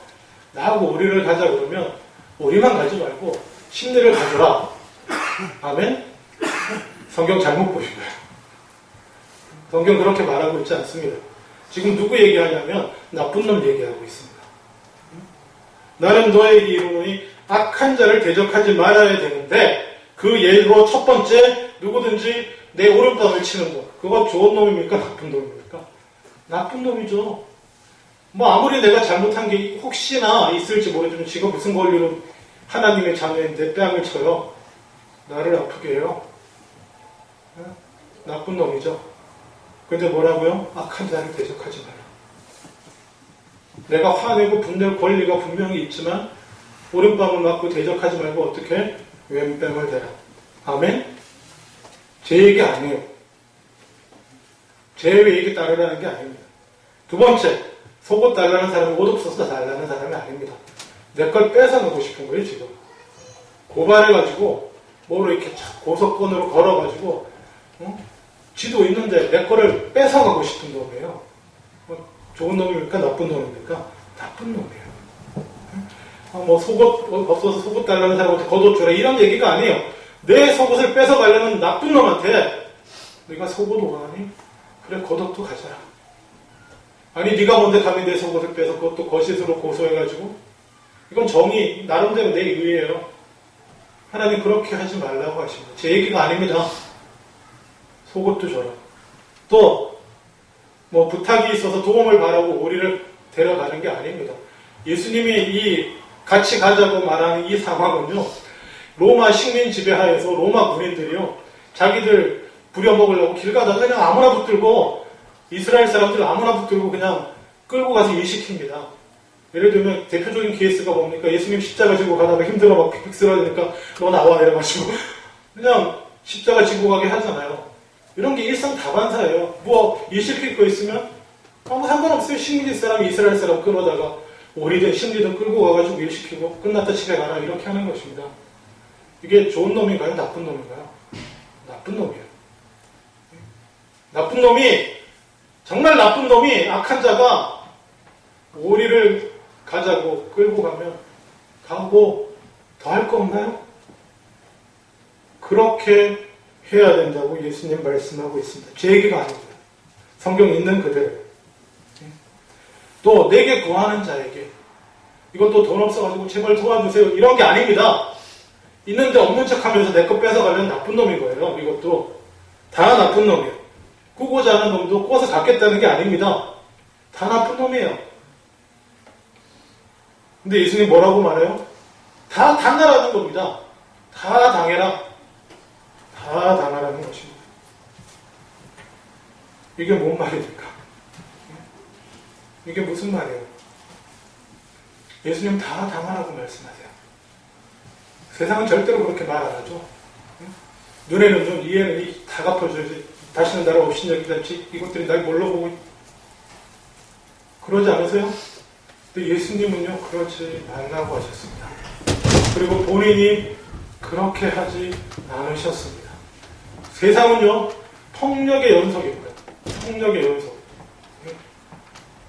나하고 오리를 가자 그러면 오리만 가지 말고 심리를 가져라. 아멘? 성경 잘못 보신 거예요. 성경 그렇게 말하고 있지 않습니다. 지금 누구 얘기하냐면 나쁜 놈 얘기하고 있습니다. 나는 너에게 이르노니 악한 자를 대적하지 말아야 되는데 그 예로 첫 번째 누구든지 내 오른뺨을 치는 것 그거 좋은 놈입니까? 나쁜 놈입니까? 나쁜 놈이죠. 아무리 내가 잘못한 게 혹시나 있을지 모르지만 지가 무슨 권리로 하나님의 자녀인데 뺨을 쳐요. 나를 아프게 해요. 나쁜 놈이죠. 근데 뭐라고요? 악한 자를 대적하지 마라. 내가 화내고 분낼 권리가 분명히 있지만 오른뺨을 맞고 대적하지 말고 어떻게? 왼뺨을 대라. 아멘? 제 얘기 아니에요. 제 얘기 따르라는 게 아닙니다. 두 번째, 속옷 달라는 사람은 옷 없어서 달라는 사람이 아닙니다. 내 걸 뺏어가고 싶은 거예요, 지금. 고발해가지고 뭐로 이렇게 고소권으로 걸어가지고 지도 있는데 내 거를 뺏어가고 싶은 놈이에요. 좋은 놈입니까? 나쁜 놈입니까? 나쁜 놈이에요. 속옷 없어서 속옷 달라는 사람한테 겉옷 주라 이런 얘기가 아니에요. 내 속옷을 뺏어가려는 나쁜 놈한테 네가 속옷 오가니? 그래 겉옷도 가져라. 아니 네가 뭔데 감히 내 속옷을 빼서 그것도 거짓으로 고소해가지고 이건 정의 나름대로 내 의예요. 하나님 그렇게 하지 말라고 하십니다. 제 얘기가 아닙니다. 속옷도 줘라. 또 부탁이 있어서 도움을 바라고 오리를 데려가는 게 아닙니다. 예수님이 이 같이 가자고 말하는 이 상황은요. 로마 식민 지배하에서 로마 군인들이요. 자기들 부려먹으려고 길 가다가 그냥 아무나 붙들고 이스라엘 사람들 아무나 붙들고 그냥 끌고 가서 일시킵니다. 예를 들면 대표적인 케이스가 뭡니까? 예수님 십자가 지고 가다가 힘들어 막 픽픽 쓰러지니까 너 나와 이래가지고 그냥 십자가 지고 가게 하잖아요. 이런 게 일상 다반사예요. 일시킬 거 있으면 아무 상관없어요. 식민지 사람이 이스라엘 사람 끌어다가 오리든 심리든 끌고 가가지고 일시키고 끝났다 집에 가라 이렇게 하는 것입니다. 이게 좋은 놈인가요? 나쁜 놈인가요? 나쁜 놈이에요. 나쁜 놈이 정말 나쁜 놈이 악한 자가 오리를 가자고 끌고 가면 가고 더 할 거 없나요? 그렇게 해야 된다고 예수님 말씀하고 있습니다. 제 얘기가 아닙니다. 성경 있는 그대로. 또 내게 구하는 자에게 이것도 돈 없어가지고 제발 도와주세요 이런 게 아닙니다. 있는데 없는 척하면서 내 거 뺏어가려는 나쁜 놈인 거예요. 이것도 다 나쁜 놈이에요. 꾸고자 하는 놈도 꿔서 갖겠다는 게 아닙니다. 다 나쁜 놈이에요. 근데 예수님 뭐라고 말해요? 다 당하라는 겁니다. 다 당해라. 다 당하라는 것입니다. 이게 뭔 말입니까? 이게 무슨 말이에요? 예수님 다 당하라고 말씀하세요. 세상은 절대로 그렇게 말 안 하죠. 눈에는 눈, 이에는 이 다 갚아줘야지. 다시는 나를 업신여기지 않지. 이것들이 날 뭘로 보고 그러지 않으세요? 근데 예수님은요 그러지 말라고 하셨습니다. 그리고 본인이 그렇게 하지 않으셨습니다. 세상은요 폭력의 연속입니다. 폭력의 연속.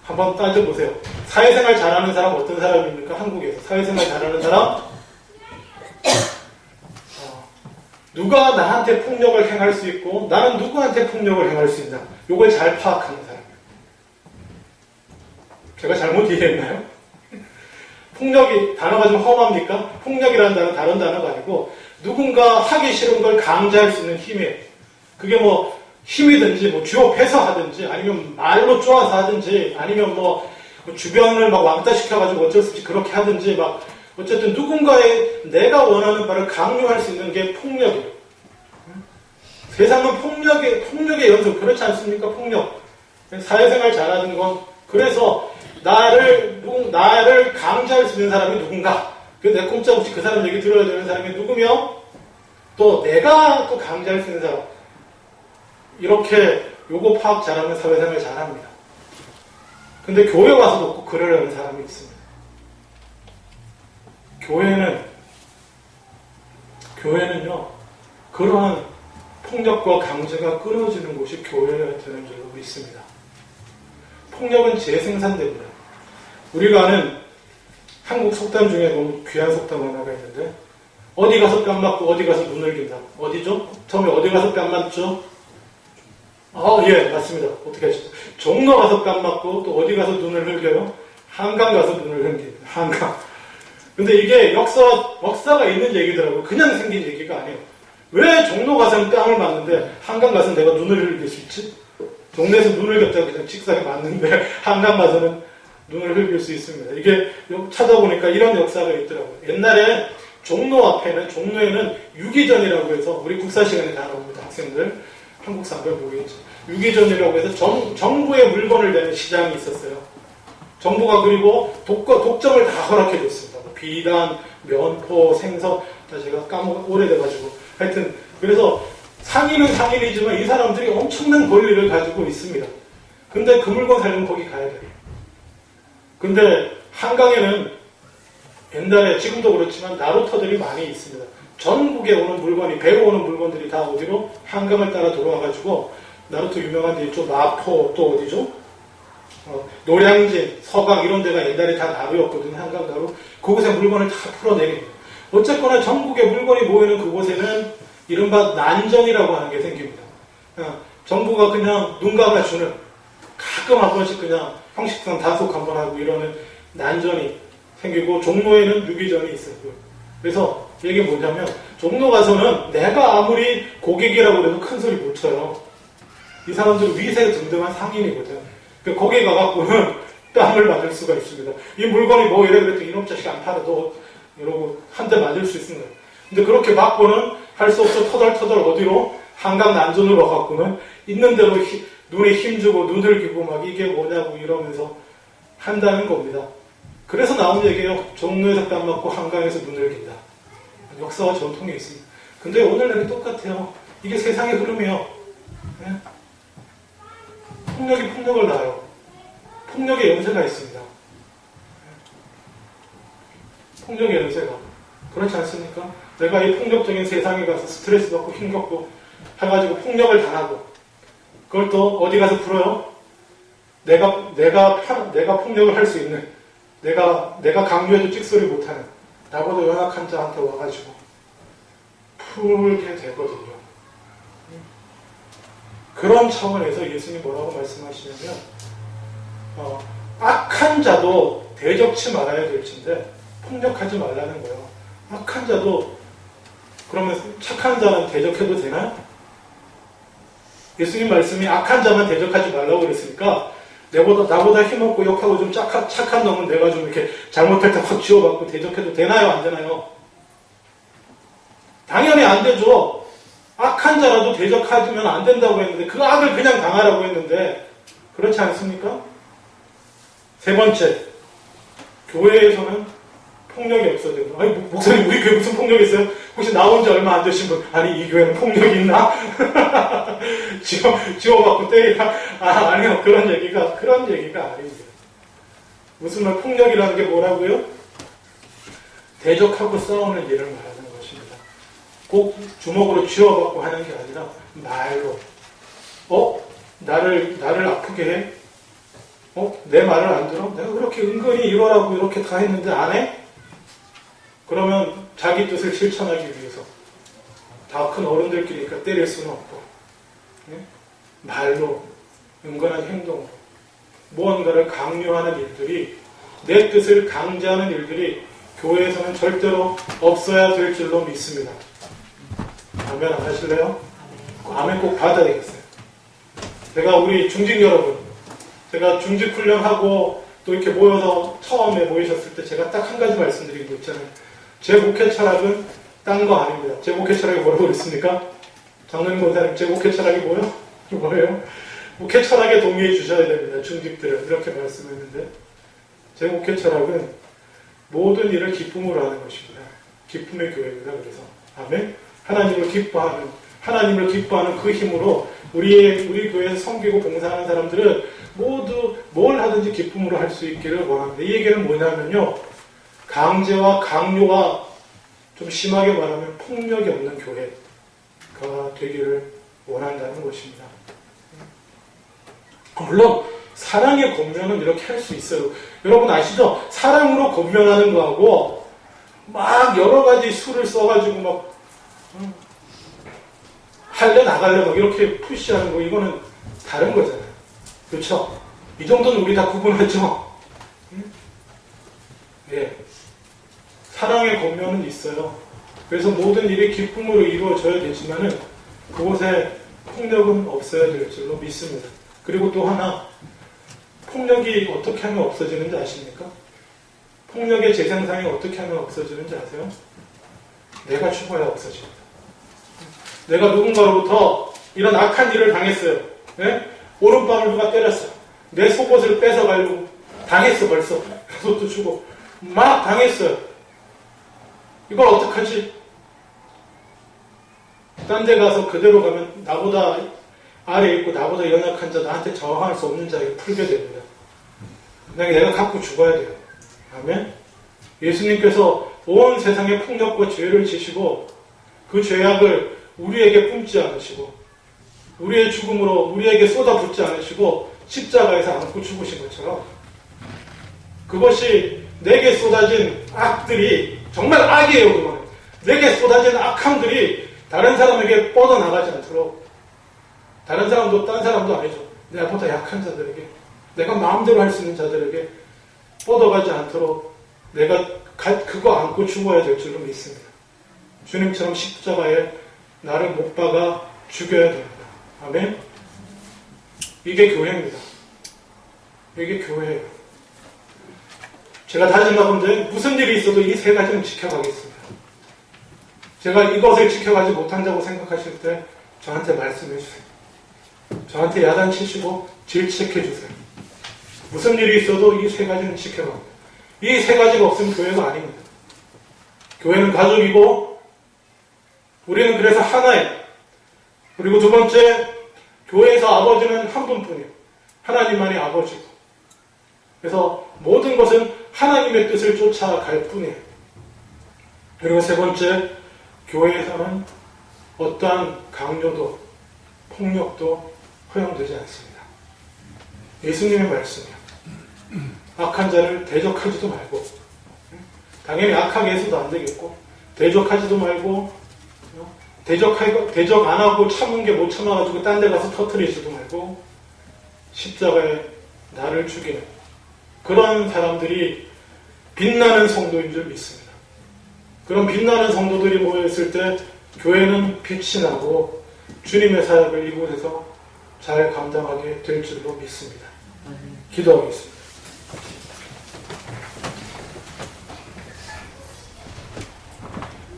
한번 따져보세요. 사회생활 잘하는 사람 어떤 사람입니까? 한국에서 사회생활 잘하는 사람? 누가 나한테 폭력을 행할 수 있고 나는 누구한테 폭력을 행할 수 있나? 이걸 잘 파악하는 사람이에요. 제가 잘못 이해했나요? 폭력이 단어가 좀 험합니까? 폭력이라는 단어는 다른 단어가 아니고 누군가 하기 싫은 걸 강제할 수 있는 힘이에요. 그게 뭐 힘이든지 뭐 주업해서 하든지 아니면 말로 쪼아서 하든지 아니면 뭐 주변을 막 왕따시켜가지고 어쩔 수 없이 그렇게 하든지 막 어쨌든 누군가의 내가 원하는 바를 강요할 수 있는 게 폭력이에요. 세상은 폭력의 연속 그렇지 않습니까? 폭력. 사회생활 잘하는 건 그래서 나를 강제할 수 있는 사람이 누군가. 내 꼼짝없이 그 사람 얘기 들어야 되는 사람이 누구며 또 내가 또 강제할 수 있는 사람. 이렇게 요거 파악 잘하면 사회생활 잘합니다. 근데 교회 와서도 꼭 그러려는 사람이 있습니다. 교회는요, 그러한 폭력과 강제가 끊어지는 곳이 교회가 되는 줄로 믿습니다. 폭력은 재생산됩니다. 우리가 아는 한국 속담 중에 너무 귀한 속담 하나가 있는데, 어디 가서 뺨 맞고 어디 가서 눈을 긴다. 어디죠? 처음에 어디 가서 뺨 맞죠? 예, 맞습니다. 어떻게 하시죠? 종로 가서 뺨 맞고 또 어디 가서 눈을 흘겨요? 한강 가서 눈을 흘깁니다. 한강. 근데 이게 역사가 있는 얘기더라고요. 그냥 생긴 얘기가 아니에요. 왜 종로 가서는 뺨을 맞는데 한강 가서는 내가 눈을 흘길 수 있지? 동네에서 눈을 겼다가 그냥 직사에 맞는데 한강 가서는 눈을 흘길 수 있습니다. 이게 찾아보니까 이런 역사가 있더라고요. 옛날에 종로에는 유기전이라고 해서 우리 국사 시간에 다 나옵니다. 학생들 한국 사람들 모르겠죠. 유기전이라고 해서 정부의 물건을 내는 시장이 있었어요. 정부가 그리고 독점을 다 허락해 줬습니다. 비단, 면포, 생선 다 제가 오래돼가지고 하여튼 그래서 상인은 상인이지만 이 사람들이 엄청난 권리를 가지고 있습니다. 근데 그 물건 사려면 거기 가야 돼요. 근데 한강에는 옛날에 지금도 그렇지만 나루터들이 많이 있습니다. 전국에 오는 물건이 배로 오는 물건들이 다 어디로? 한강을 따라 들어와가지고 나루터 유명한 데 있죠. 마포 또 어디죠? 노량진, 서강 이런 데가 옛날에 다 나루였거든요. 한강 나루. 그곳에 물건을 다 풀어내립니다. 어쨌거나 전국에 물건이 모이는 그곳에는 이른바 난전이라고 하는 게 생깁니다. 정부가 그냥 눈 감아주는 가끔 한 번씩 그냥 형식상 단속 한 번 하고 이러는 난전이 생기고 종로에는 유기전이 있었고요. 그래서 이게 뭐냐면 종로 가서는 내가 아무리 고객이라고 해도 큰 소리 못 쳐요. 이 사람들은 위세 등등한 상인이거든. 거기 가갖고는 뺨을 맞을 수가 있습니다. 이 물건이 뭐 이래 그랬더니 이놈 자식 안 팔아도 이러고 한 대 맞을 수 있습니다. 근데 그렇게 맞고는 할 수 없어 터덜터덜 어디로? 한강 난전으로 와갖고는 있는 대로 눈에 힘주고 눈을 기고 막 이게 뭐냐고 이러면서 한다는 겁니다. 그래서 나온 얘기예요. 종로에서 뺨 맞고 한강에서 눈을 긴다. 역사와 전통이 있습니다. 근데 오늘날이 똑같아요. 이게 세상의 흐름이에요. 네? 폭력이 폭력을 낳아요. 폭력의 연쇄가 있습니다. 폭력의 연쇄가. 그렇지 않습니까? 내가 이 폭력적인 세상에 가서 스트레스 받고 힘겹고 해가지고 폭력을 당하고 그걸 또 어디 가서 풀어요? 내가 폭력을 할 수 있는 내가 강요해도 찍소리 못하는 나보다 연약한 자한테 와가지고 풀게 되거든요. 그런 차원에서 예수님이 뭐라고 말씀하시냐면 악한 자도 대적치 말아야 될진데 폭력하지 말라는 거예요. 악한 자도 그러면 착한 자는 대적해도 되나요? 예수님 말씀이 악한 자만 대적하지 말라고 그랬으니까 나보다 힘없고 욕하고 좀 착한 놈은 내가 좀 이렇게 잘못할 때 확 쥐어받고 대적해도 되나요? 안 되나요? 당연히 안 되죠. 악한 자라도 대적하면 안 된다고 했는데 그 악을 그냥 당하라고 했는데 그렇지 않습니까? 세 번째, 교회에서는 폭력이 없어야 된다. 아니 목사님 우리 교회 무슨 폭력이 있어요? 혹시 나온 지 얼마 안 되신 분 아니 이 교회는 폭력이 있나? 지워받고 때리라? 아니요 그런 얘기가 아닙니다. 무슨 말 폭력이라는 게 뭐라고요? 대적하고 싸우는 일을 말하는 것입니다. 꼭 주먹으로 쥐어받고 하는 게 아니라 말로 나를 아프게 해? 내 말을 안 들어? 내가 그렇게 은근히 이러라고 이렇게 다 했는데 안 해? 그러면 자기 뜻을 실천하기 위해서 다 큰 어른들끼리니까 때릴 수는 없고 말로 은근한 행동으로 무언가를 강요하는 일들이, 내 뜻을 강제하는 일들이 교회에서는 절대로 없어야 될 줄로 믿습니다. 아멘 안 하실래요? 아멘 꼭 받아야 되겠어요. 제가 우리 중직 여러분, 제가 중직 훈련하고 또 이렇게 모여서 처음에 모이셨을 때 제가 딱 한 가지 말씀드린 거 있잖아요. 제 목회 철학은 딴 거 아닙니다. 제 목회 철학이 뭐라고 그랬습니까? 장로님 권사님, 제 목회 철학이 뭐예요? 목회 철학에 동의해 주셔야 됩니다. 중직들은 이렇게 말씀했는데, 제 목회 철학은 모든 일을 기쁨으로 하는 것입니다. 기쁨의 교회입니다. 그래서 아멘. 하나님을 기뻐하는 그 힘으로 우리 교회에서 섬기고 봉사하는 사람들은 모두 뭘 하든지 기쁨으로 할 수 있기를 원합니다. 이 얘기는 뭐냐면요, 강제와 강요가 좀 심하게 말하면 폭력이 없는 교회가 되기를 원한다는 것입니다. 물론 사랑의 권면은 이렇게 할 수 있어요. 여러분 아시죠? 사랑으로 권면하는 거하고 막 여러 가지 수를 써가지고 막 할래 나갈래 막 이렇게 푸시하는 거, 이거는 다른 거잖아요. 그렇죠? 이 정도는 우리 다 구분하죠? 예. 사랑의 권면은 있어요. 그래서 모든 일이 기쁨으로 이루어져야 되지만은 그곳에 폭력은 없어야 될 줄로 믿습니다. 그리고 또 하나, 폭력이 어떻게 하면 없어지는지 아십니까? 폭력의 재생산이 어떻게 하면 없어지는지 아세요? 내가 죽어야 없어집니다. 내가 누군가로부터 이런 악한 일을 당했어요. 네? 오른밤을 누가 때렸어요. 내 속옷을 뺏어가려고 당했어. 벌써 속도 주고 막 당했어요. 이걸 어떡하지? 딴 데 가서 그대로 가면 나보다 아래에 있고 나보다 연약한 자, 나한테 저항할 수 없는 자에게 풀게 됩니다. 내가 갖고 죽어야 돼요. 아멘? 예수님께서 온 세상에 폭력과 죄를 지시고 그 죄악을 우리에게 뿜지 않으시고 우리의 죽음으로 우리에게 쏟아붓지 않으시고 십자가에서 안고 죽으신 것처럼, 그것이 내게 쏟아진 악들이 정말 악이에요. 그거는 내게 쏟아진 악함들이 다른 사람에게 뻗어나가지 않도록, 다른 사람도 딴 사람도 아니죠, 내가보다 약한 자들에게, 내가 마음대로 할 수 있는 자들에게 뻗어가지 않도록 내가 그거 안고 죽어야 될 줄로 믿습니다. 주님처럼 십자가에 나를 못 박아 죽여야 됩니다. 아멘? 이게 교회입니다. 이게 교회예요. 제가 다짐하건대 무슨 일이 있어도 이 세 가지는 지켜가겠습니다. 제가 이것을 지켜가지 못한다고 생각하실 때 저한테 말씀해 주세요. 저한테 야단치시고 질책해 주세요. 무슨 일이 있어도 이 세 가지는 지켜갑니다. 이 세 가지가 없으면 교회가 아닙니다. 교회는 가족이고 우리는 그래서 하나예요. 그리고 두 번째, 교회에서 아버지는 한 분뿐이에요. 하나님만이 아버지고. 그래서 모든 것은 하나님의 뜻을 쫓아갈 뿐이에요. 그리고 세 번째, 교회에서는 어떠한 강요도 폭력도 허용되지 않습니다. 예수님의 말씀이요. 악한 자를 대적하지도 말고, 당연히 악하게 해서도 안 되겠고, 대적하지도 말고, 대적 안 하고 참은 게 못 참아가지고 딴 데 가서 터뜨리지도 말고, 십자가에 나를 죽이는 그런 사람들이 빛나는 성도인 줄 믿습니다. 그런 빛나는 성도들이 모여있을 때 교회는 빛이 나고 주님의 사역을 이곳에서 잘 감당하게 될 줄로 믿습니다. 기도하겠습니다.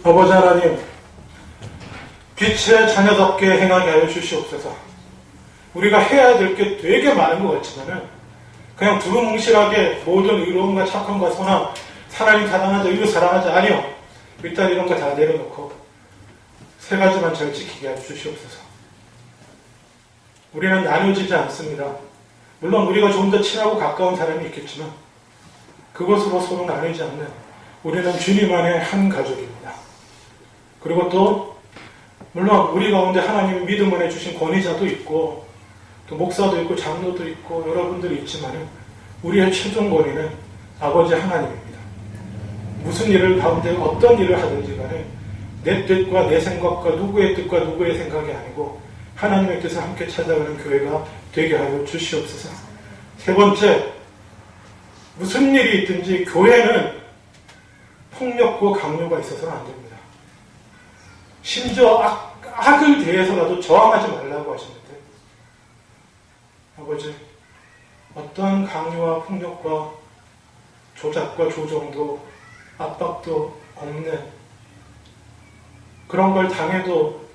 아버지 하나님, 빛의 자녀답게 행하게 하여 주시옵소서. 우리가 해야 될 게 되게 많은 것 같지만은 그냥 두루뭉실하게 모든 의로움과 착함과 선함, 하나님 사랑하자, 이웃 사랑하자, 아니요. 일단 이런 거 다 내려놓고 세 가지만 잘 지키게 하여 주시옵소서. 우리는 나뉘어지지 않습니다. 물론 우리가 좀 더 친하고 가까운 사람이 있겠지만 그것으로 서로 나뉘지 않는 우리는 주님 안에 한 가족입니다. 그리고 또 물론 우리 가운데 하나님의 믿음 안에 주신 권위자도 있고 또 목사도 있고 장로도 있고 여러분들이 있지만 우리의 최종 권위는 아버지 하나님입니다. 무슨 일을 가운데 어떤 일을 하든지 간에 내 뜻과 내 생각과 누구의 뜻과 누구의 생각이 아니고 하나님의 뜻을 함께 찾아가는 교회가 되게 하여 주시옵소서. 세 번째, 무슨 일이 있든지 교회는 폭력과 강요가 있어서는 안 됩니다. 심지어 악을 대해서라도 저항하지 말라고 하시는데, 아버지, 어떠한 강요와 폭력과 조작과 조정도 압박도 없는 그런 걸 당해도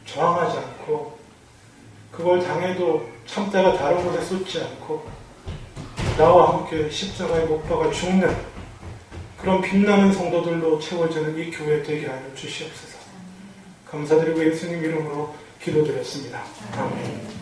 저항하지 않고, 그걸 당해도 참다가 다른 곳에 쏟지 않고 나와 함께 십자가에 못 박아 죽는 그런 빛나는 성도들로 채워지는 이 교회 되게 하여 주시옵소서. 감사드리고 예수님 이름으로 기도드렸습니다. 아멘.